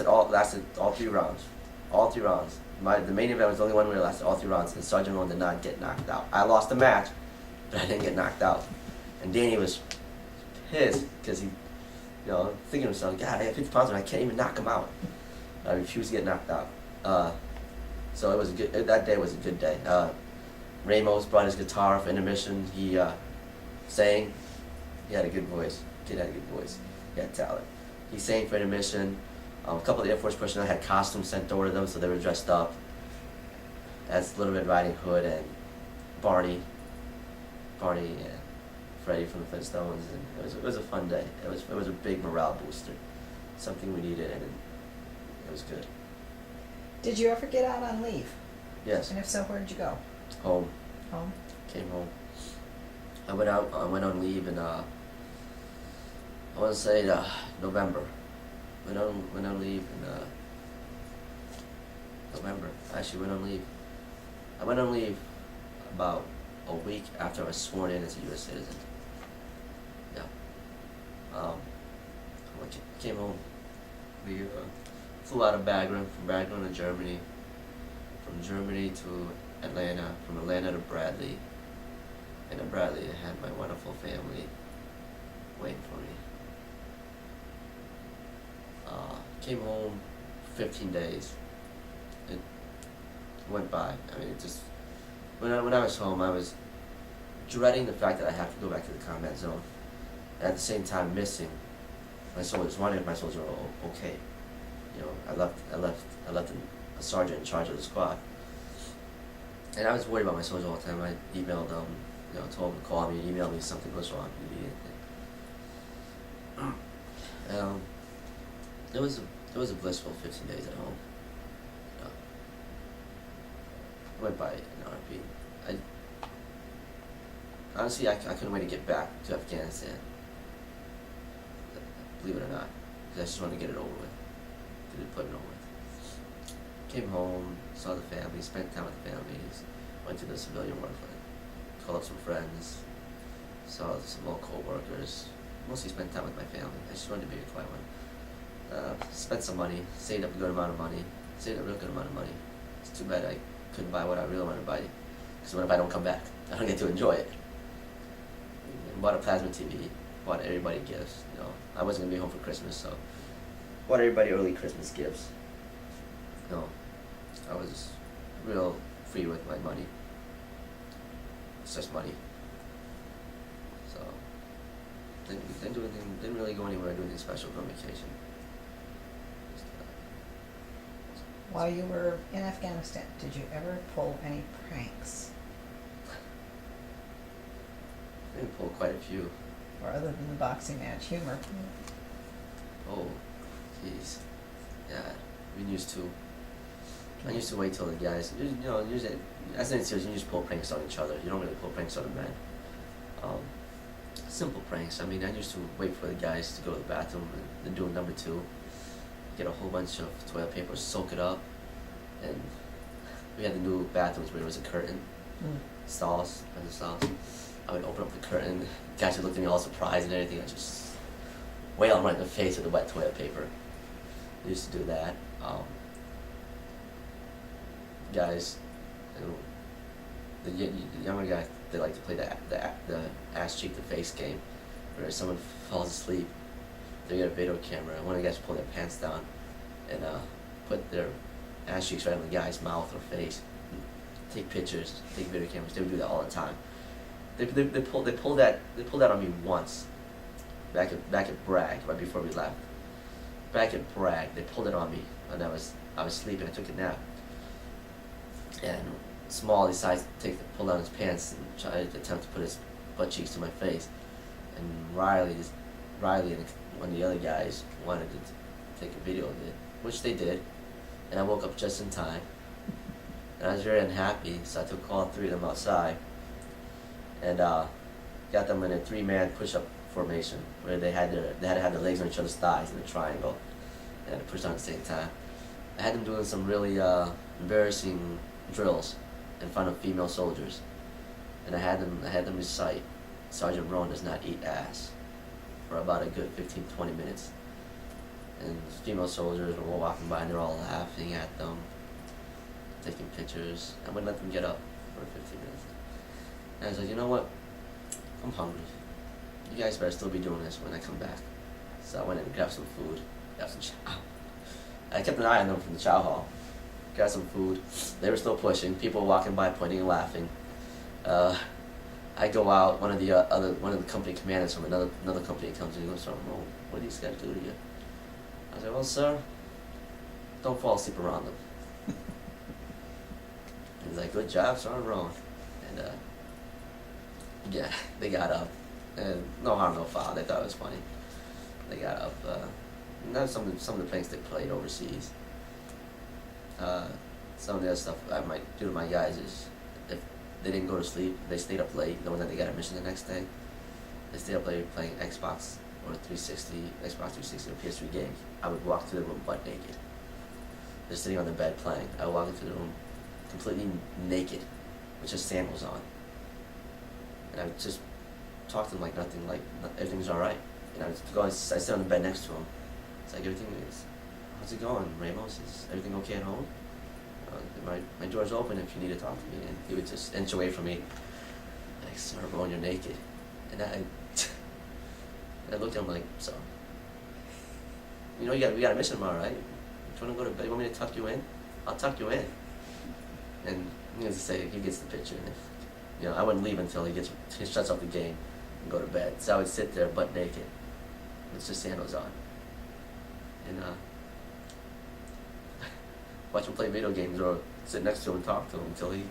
all 3 rounds. All 3 rounds. The main event was the only one where it lasted all 3 rounds, and Sergeant Roeun did not get knocked out. I lost the match, but I didn't get knocked out. And Danny was pissed because he, you know, thinking to himself, God, I have 50 pounds and I can't even knock him out. I refused to get knocked out. So it was that day was a good day. Ramos brought his guitar for intermission. He sang. He had a good voice. Kid had a good voice. He had talent. He sang for intermission. A couple of the Air Force personnel had costumes sent over to them, so they were dressed up as Little Red Riding Hood and Barney and Freddie from the Flintstones, and it was a fun day. It was a big morale booster, something we needed, and it was good. Did you ever get out on leave? Yes. And if so, where did you go? Home. Home? Came home. I went on leave in I want to say November. Went on leave in November. I actually went on leave. I went on leave about a week after I was sworn in as a U.S. citizen. Yeah. I came home. We flew out of Bagram, from Bagram to Germany, from Germany to Atlanta, from Atlanta to Bradley, and in Bradley I had my wonderful family waiting for me. Came home 15 days. It went by. I mean, it just, when I was home, I was dreading the fact that I have to go back to the combat zone, and at the same time missing my soldiers, wondering if my soldiers are okay. You know, I left a sergeant in charge of the squad, and I was worried about my soldiers all the time. I emailed them, you know, told them to call me, email me if something goes wrong immediately. It was a blissful 15 days at home. went by an RP. Honestly, I couldn't wait to get back to Afghanistan. Believe it or not, because I just wanted to get it over with. Put it over with. Came home, saw the family, spent time with the families, went to the civilian work, called up some friends, saw some old co-workers, mostly spent time with my family. I just wanted to be a quiet one. Spent some money, saved up a good amount of money, saved up a real good amount of money. It's too bad I couldn't buy what I really wanted to buy, because what if I don't come back? I don't get to enjoy it. Bought a plasma TV, bought everybody gifts, you know. I wasn't gonna be home for Christmas, so bought everybody early Christmas gifts. You know, I was real free with my money. It's just money. So didn't do anything, didn't really go anywhere, do anything special on vacation. Just, While you were in Afghanistan, did you ever pull any pranks? I didn't pull quite a few. Or other than the boxing match humor? Oh, jeez. Yeah, we used to. I used to wait till the guys, you know, usually, as an NCOs, you just pull pranks on each other. You don't really pull pranks on the men. Simple pranks. I mean, I used to wait for the guys to go to the bathroom and then do a number two. Get a whole bunch of toilet paper, soak it up, and we had the new bathrooms where there was a curtain, stalls, and the stalls. I would open up the curtain, guys would look at me all surprised and everything. I just wail them right in the face with the wet toilet paper. I used to do that. Guys, you know, the younger guys, they like to play the ass cheek to face game, where someone falls asleep, they get a video camera, and one of the guys will pull their pants down and put their ass cheeks right on the guy's mouth or face, take pictures, take video cameras. They would do that all the time. They pulled that on me once, back at Bragg, right before we left. Back at Bragg, they pulled it on me, and I was sleeping. I took a nap, and Small decides to pull down his pants and try to attempt to put his butt cheeks to my face, and Riley and one of the other guys wanted to take a video of it, which they did, and I woke up just in time, and I was very unhappy, so I took all three of them outside. And got them in a 3-man push-up formation where they had to have their legs on each other's thighs in a triangle and to push down at the same time. I had them doing some really embarrassing drills in front of female soldiers, and I had them recite "Sergeant Roeun does not eat ass" for about a good 15-20 minutes. And female soldiers were walking by and they're all laughing at them, taking pictures. I wouldn't let them get up for 15 minutes. And I was like, you know what? I'm hungry. You guys better still be doing this when I come back. So I went in and grabbed some food, grabbed some chow. I kept an eye on them from the chow hall. Grabbed some food. They were still pushing. People were walking by, pointing and laughing. I go out. One of the company commanders from another company comes in and goes, "Oh, what do these guys do to you?" I was like, "Well, sir, don't fall asleep around them." He's like, "Good job, Sergeant Roeun." And yeah, they got up, and no harm, no foul. They thought it was funny. They got up. And that's some of the pranks they played overseas. Some of the other stuff I might do to my guys is if they didn't go to sleep, they stayed up late, knowing that they got a mission the next day. They stayed up late playing Xbox or Xbox 360 or PS3 games. I would walk through the room butt naked. They're sitting on the bed playing. I would walk into the room completely naked, with just sandals on. And I would just talk to them like nothing, like everything's all right. And I would go, I sit on the bed next to him. It's like, how's it going, Ramos? Is everything okay at home? My door's open if you need to talk to me. And he would just inch away from me, like, "Sir, Roeun, you're naked." And I looked at him like, "So, you know, we got a mission tomorrow, right? You want to go to bed? You want me to tuck you in? I'll tuck you in." And needless to say, he gets the picture. And if, I wouldn't leave until he shuts off the game and go to bed. So I would sit there butt naked with just sandals on. And watch him play video games or sit next to him and talk to him until he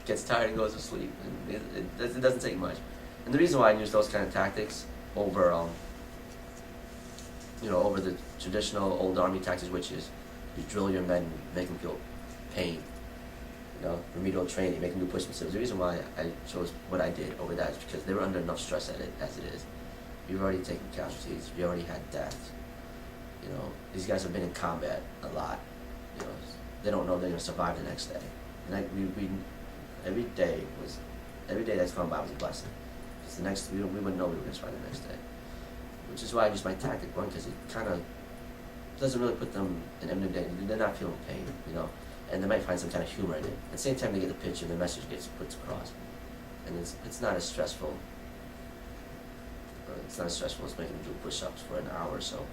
gets tired and goes to sleep. And it doesn't take much. And the reason why I use those kind of tactics over over the traditional old army tactics, which is you drill your men, make them feel pain. remedial training, making new push themselves. The reason why I chose what I did over that is because they were under enough stress at it as it is. You've already taken casualties. You already had deaths. These guys have been in combat a lot. They don't know they're gonna survive the next day. And every day that's gone by was a blessing. Because we wouldn't know we were gonna survive the next day. Which is why I use my tactic one, because it kind of doesn't really put them in imminent danger. They're not feeling pain, and they might find some kind of humor in it. At the same time, they get the picture, the message gets put across, and it's not as stressful. It's not as stressful as making them do push-ups for an hour or so,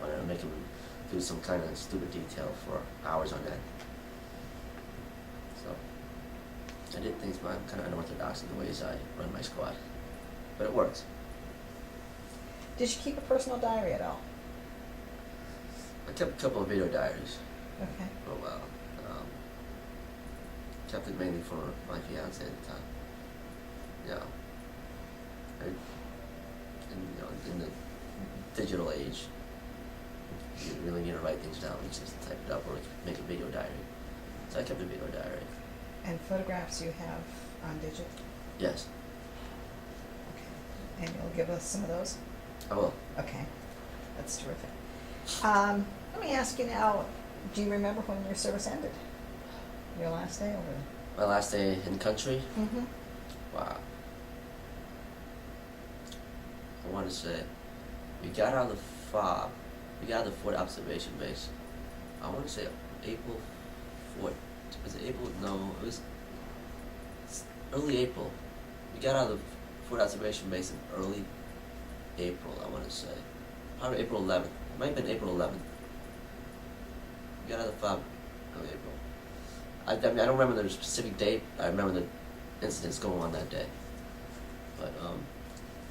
or making them do some kind of stupid detail for hours on end. So I did things, but I'm kind of unorthodox in the ways I run my squad, but it works. Did you keep a personal diary at all? I kept a couple of video diaries Okay. for a while. Kept it mainly for my fiance at the time. In the digital age, you really need to write things down. You just type it up or make a video diary. So I kept a video diary. And photographs you have on digital? Yes, Okay. And you'll give us some of those? I will. Okay. That's terrific. Let me ask you now, do you remember when your service ended? Your last day over My last day in country. there? Mm-hmm. Wow. I want to say, we got out of the FOB. We got out of the Fort Observation Base. I want to say April 4th. Was it April? No, it was early April. We got out of the Fort Observation Base in early April, I want to say. Probably April 11th. It might have been April 11th. We got out of the FOB early April. I don't remember the specific date. I remember the incidents going on that day. But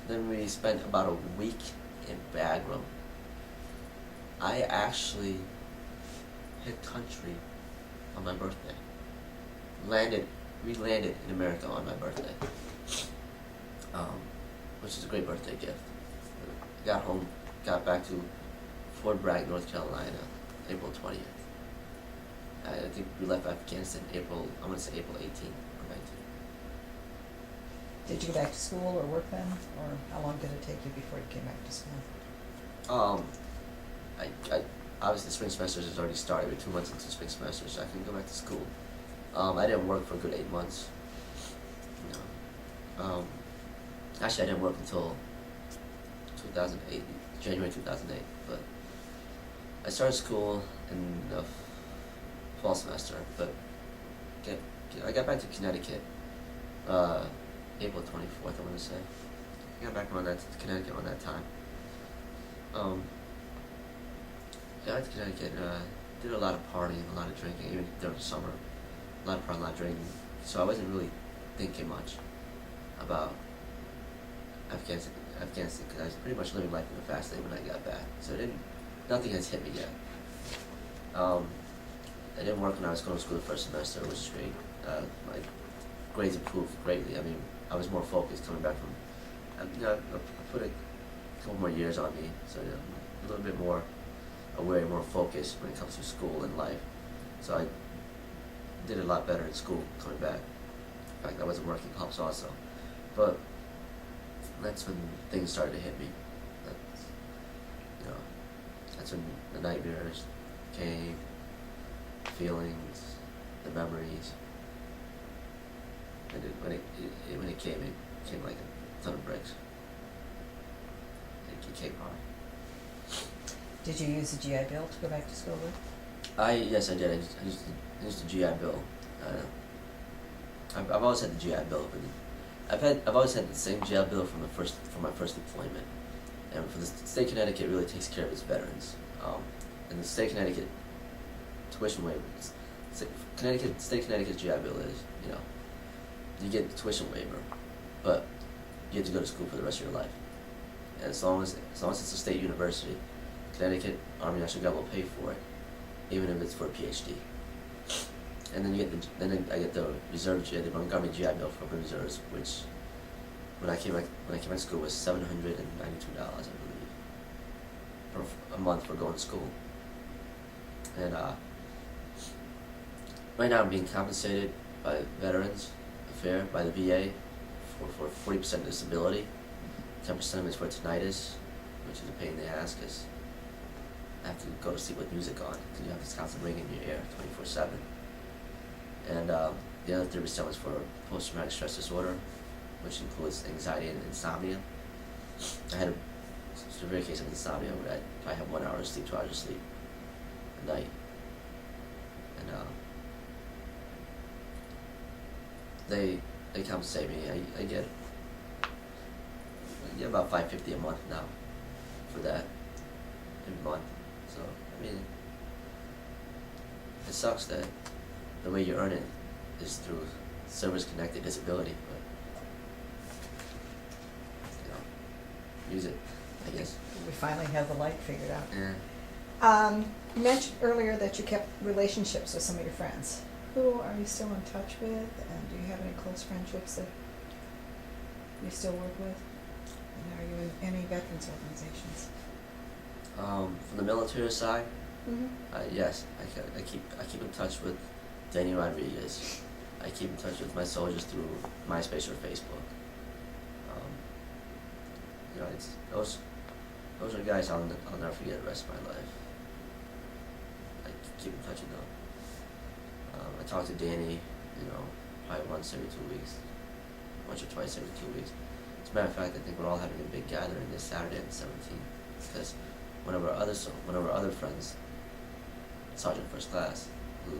then we spent about a week in Bagram. I actually hit country on my birthday. We landed in America on my birthday, which is a great birthday gift. Got home, got back to Fort Bragg, North Carolina, April 20th. I think we left Afghanistan April 18th or 19th. Did you go back to school or work then? Or how long did it take you before you came back to school? I obviously the spring semester has already started. We're 2 months into spring semester, so I can go back to school. I didn't work for a good 8 months. Actually, I didn't work until 2008, January 2008. But I started school in the fall semester. But I got back to Connecticut April 24th, I want to say. I got back to Connecticut on that time. I went to Connecticut, did a lot of partying, a lot of drinking, even during the summer. A lot of partying, a lot of drinking. So I wasn't really thinking much about Afghanistan, because I was pretty much living life in a fast lane when I got back. So nothing has hit me yet. I didn't work when I was going to school the first semester, which was great. My grades improved greatly. I mean, I was more focused coming back from, I put a couple more years on me, so I'm a little bit more aware, more focused when it comes to school and life. So I did a lot better in school coming back. In fact, I wasn't working, helps also. But that's when things started to hit me. That's when the nightmares came, feelings, the memories. And when it came like a ton of bricks. It came hard. Did you use the GI Bill to go back to school with? Yes, I did. I used the GI Bill. I've always had the GI Bill, but I've always had the same GI Bill from my first deployment. And for the state of Connecticut, really takes care of its veterans. And the state of Connecticut tuition waiver. State of Connecticut's GI Bill is, you get the tuition waiver, but you have to go to school for the rest of your life. And as long as it's a state university, Connecticut Army National Guard will pay for it, even if it's for a PhD. And then I get the reserve the Montgomery GI Bill for the reserves, which when I came back to school was $792, I believe, for a month for going to school. And right now I'm being compensated by Veterans Affairs, by the VA, for 40% disability. 10% is for tinnitus, which is a pain in the ass because I have to go to sleep with music on because you have this constant ringing in your ear 24/7. And the other 30% was for post-traumatic stress disorder, which includes anxiety and insomnia. I had a severe case of insomnia where I have 1 hour of sleep, 2 hours of sleep a night. And they compensate me. I get about $550 a month now for that every month. So I mean, it sucks that the way you earn it is through service-connected disability, but you know, use it, I guess. We finally have the light figured out. Yeah. You mentioned earlier that you kept relationships with some of your friends. Who are you still in touch with, and do you have any close friendships that you still work with? And are you in any veterans organizations? From the military side, Mm-hmm. yes, I keep in touch with Danny Rodriguez. I keep in touch with my soldiers through MySpace or Facebook. You know, it's those are guys I'll never forget the rest of my life. I keep in touch with them. I talk to Danny, you know, probably once every 2 weeks, once or twice every 2 weeks. As a matter of fact, I think we're all having a big gathering this Saturday on the 17th because one of our other friends, Sergeant First Class, who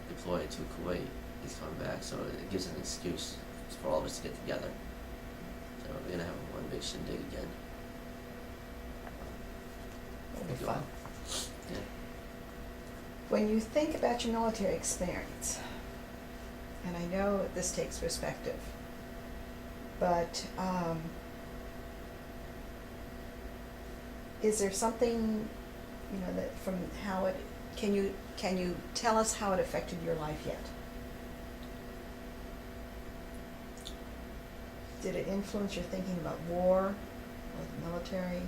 deployed to Kuwait, he's coming back, so it gives an excuse for all of us to get together. So we're gonna have one big shindig again. It'll be fun. Yeah. When you think about your military experience, and I know this takes perspective, but is there something, you know, that from how it, can you tell us how it affected your life yet? Did it influence your thinking about war or the military?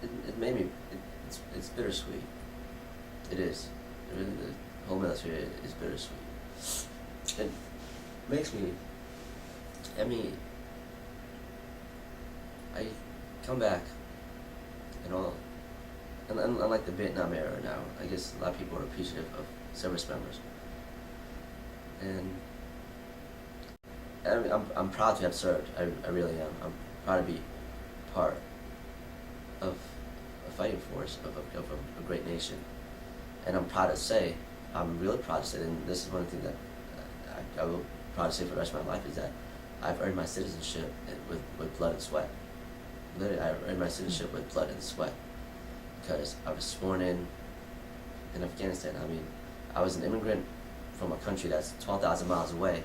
It made me, it's bittersweet. It is. It really, the whole military is bittersweet. It makes me, I mean, I come back and all, and unlike the Vietnam era now, I guess a lot of people are appreciative of service members. And I mean, I'm proud to have served. I really am. I'm proud to be part of a fighting force of a great nation. And I'm proud to say, I'm really proud to say, and this is one thing that I will proud to say for the rest of my life, is that I've earned my citizenship with blood and sweat. Literally, I earned my citizenship with blood and sweat because I was sworn in Afghanistan. I mean, I was an immigrant from a country that's 12,000 miles away,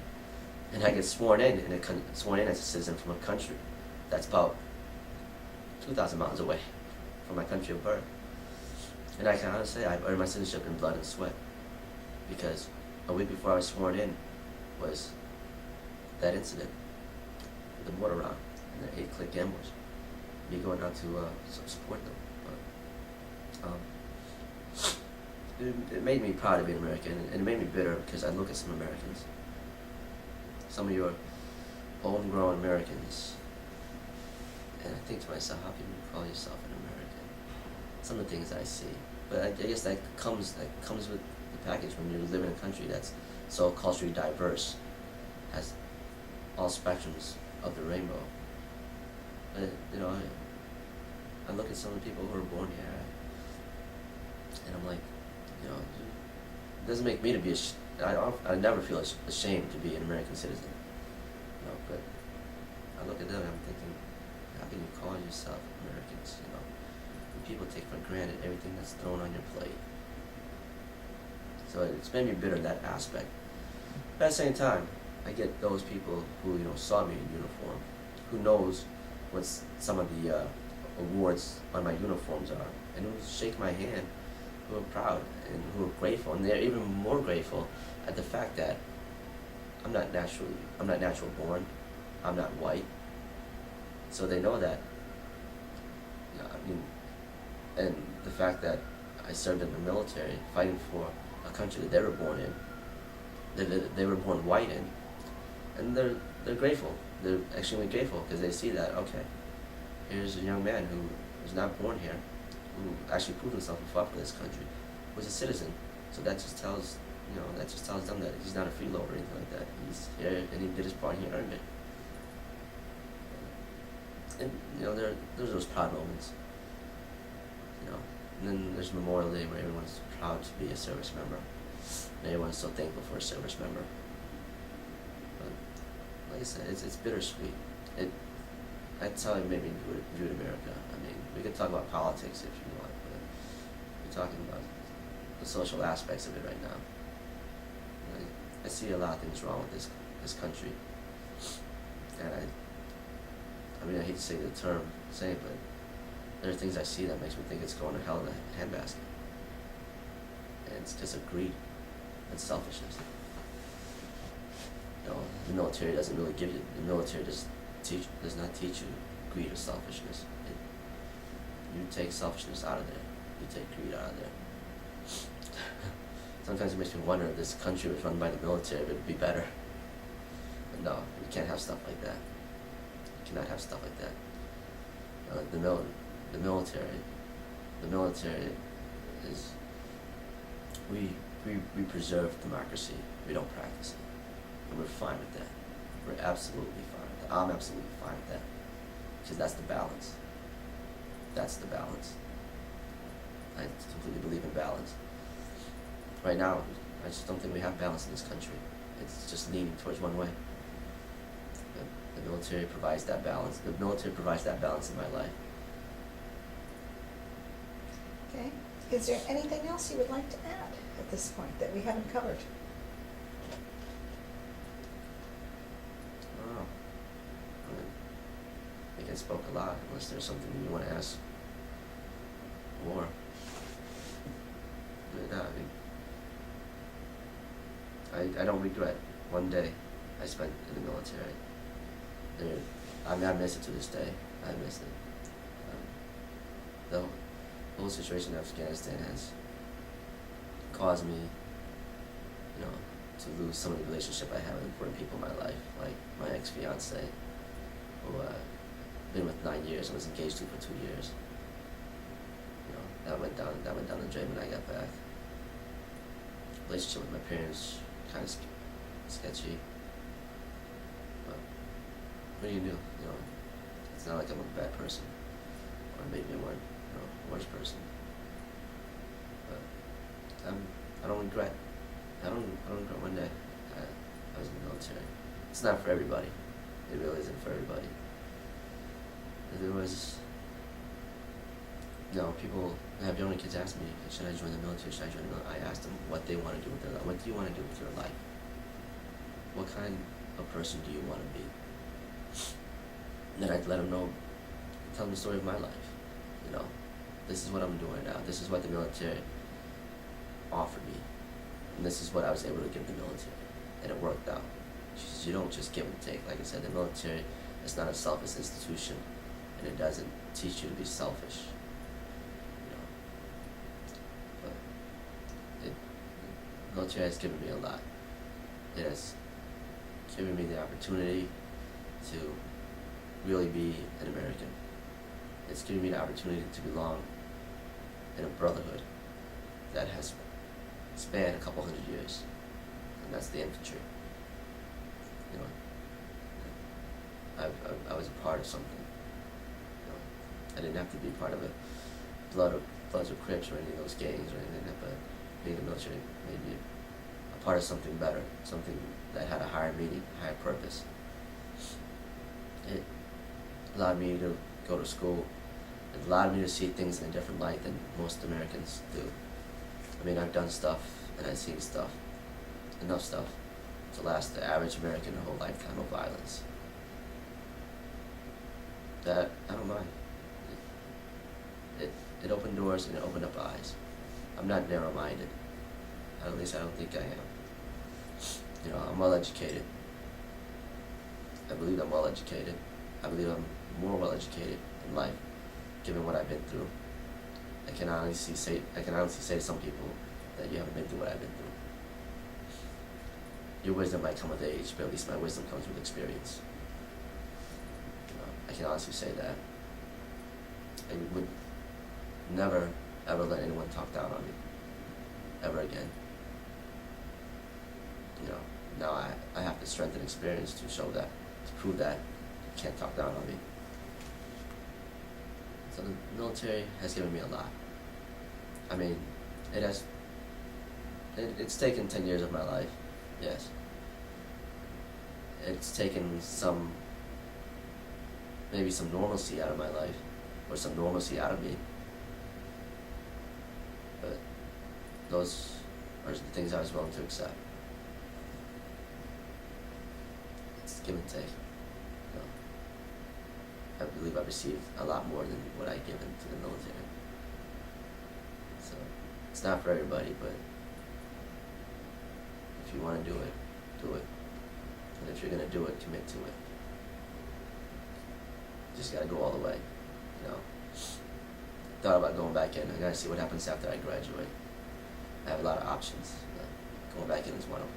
and I get sworn in as a citizen from a country that's about 2,000 miles away from my country of birth. And I can honestly say I've earned my citizenship in blood and sweat because a week before I was sworn in was that incident, the mortar round and the 8 click gamblers. Me going out to support them. But, it made me proud to be an American, and it made me bitter because I look at some Americans, some of your homegrown Americans, and I think to myself, how can you call yourself an American? Some of the things I see, but I guess that comes with the package when you live in a country that's so culturally diverse, has all spectrums of the rainbow. But you know, I look at some of the people who are born here, and I'm like, you know, it doesn't make me to be I never feel ashamed to be an American citizen. You know, but I look at them and I'm thinking, how can you call yourself Americans? You know, when people take for granted everything that's thrown on your plate. So it's made me bitter in that aspect. But at the same time, I get those people who, you know, saw me in uniform, who knows what some of the awards on my uniforms are, and who shake my hand, who are proud and who are grateful, and they're even more grateful at the fact that I'm not natural born, I'm not white, so they know that. You know, I mean, and the fact that I served in the military, fighting for a country that they were born in, they were born white in, and they're grateful. They're extremely grateful because they see that, okay, here's a young man who was not born here, who actually proved himself and fought for this country, was a citizen. So that just tells them that he's not a freeloader or anything like that. He's here and he did his part and he earned it. And there's those proud moments. And then there's Memorial Day where everyone's proud to be a service member. And everyone's so thankful for a service member. But like I said, it's bittersweet. That's how it made me view America. I mean, we could talk about politics if you want, but we're talking about the social aspects of it right now. And I see a lot of things wrong with this country. And I mean, I hate to say the term, but there are things I see that makes me think it's going to hell in a handbasket. And it's just a greed and selfishness. The military doesn't really give you. The military does not teach you greed or selfishness. You take selfishness out of there. You take greed out of there. Sometimes it makes me wonder if this country was run by the military, if it would be better. But no, we can't have stuff like that. We cannot have stuff like that. The military is, we preserve democracy. We don't practice it. And we're fine with that. We're absolutely fine with that. I'm absolutely fine with that. Because that's the balance. That's the balance. I completely believe in balance. Right now, I just don't think we have balance in this country. It's just leaning towards one way. The military provides that balance. The military provides that balance in my life. Okay. Is there anything else you would like to add at this point that we haven't covered? Oh. I think I spoke a lot, unless there's something you want to ask more. But no, I don't regret one day I spent in the military. I miss it to this day. I miss it. The whole situation in Afghanistan has caused me, to lose some of the relationship I have with important people in my life, like my ex-fiance, who I've been with 9 years and was engaged to for 2 years. That went down the drain when I got back. Relationship with my parents, kind of sketchy. But what do you do? It's not like I'm a bad person, or maybe I'm a worse person. But I don't regret. I don't regret one day I was in the military. It's not for everybody. It really isn't for everybody. There was, people have younger kids ask me, should I join the military? Should I join the military? I ask them what they want to do with their life. What do you want to do with your life? What kind of person do you want to be? And then I'd let them know, tell them the story of my life. This is what I'm doing now. This is what the military offered me. And this is what I was able to give the military. And it worked out. You don't just give and take. Like I said, the military is not a selfish institution. And it doesn't teach you to be selfish. But the military has given me a lot. It has given me the opportunity to really be an American. It's given me the opportunity to belong in a brotherhood that has spanned a couple hundred years, and that's the infantry. I was a part of something. I didn't have to be part of a Bloods or Crips or any of those gangs or anything like that, but being in the military made me a part of something better, something that had a higher meaning, higher purpose. It allowed me to go to school. It allowed me to see things in a different light than most Americans do. I mean, I've done stuff and I've seen stuff, enough stuff, to last the average American a whole lifetime of violence. That, I don't mind. It opened doors and it opened up eyes. I'm not narrow-minded. At least I don't think I am. I'm well-educated. I believe I'm well-educated. I believe I'm more well-educated in life, given what I've been through. I can honestly say to some people that you haven't been through what I've been through. Your wisdom might come with age, but at least my wisdom comes with experience. You know, I can honestly say that. I would never, ever let anyone talk down on me. Ever again. You know, now I have the strength and experience to show that, to prove that you can't talk down on me. So the military has given me a lot. I mean, it's taken 10 years of my life, yes. It's taken maybe some normalcy out of my life, or some normalcy out of me. But those are the things I was willing to accept. It's give and take. You know, I believe I've received a lot more than what I've given to the military. So it's not for everybody, but if you want to do it, do it. And if you're gonna do it, commit to it. You just gotta go all the way. You know. Thought about going back in. I gotta see what happens after I graduate. I have a lot of options. Going back in is one of them.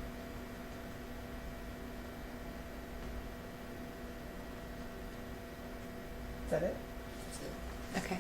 Is that it? That's it. Okay.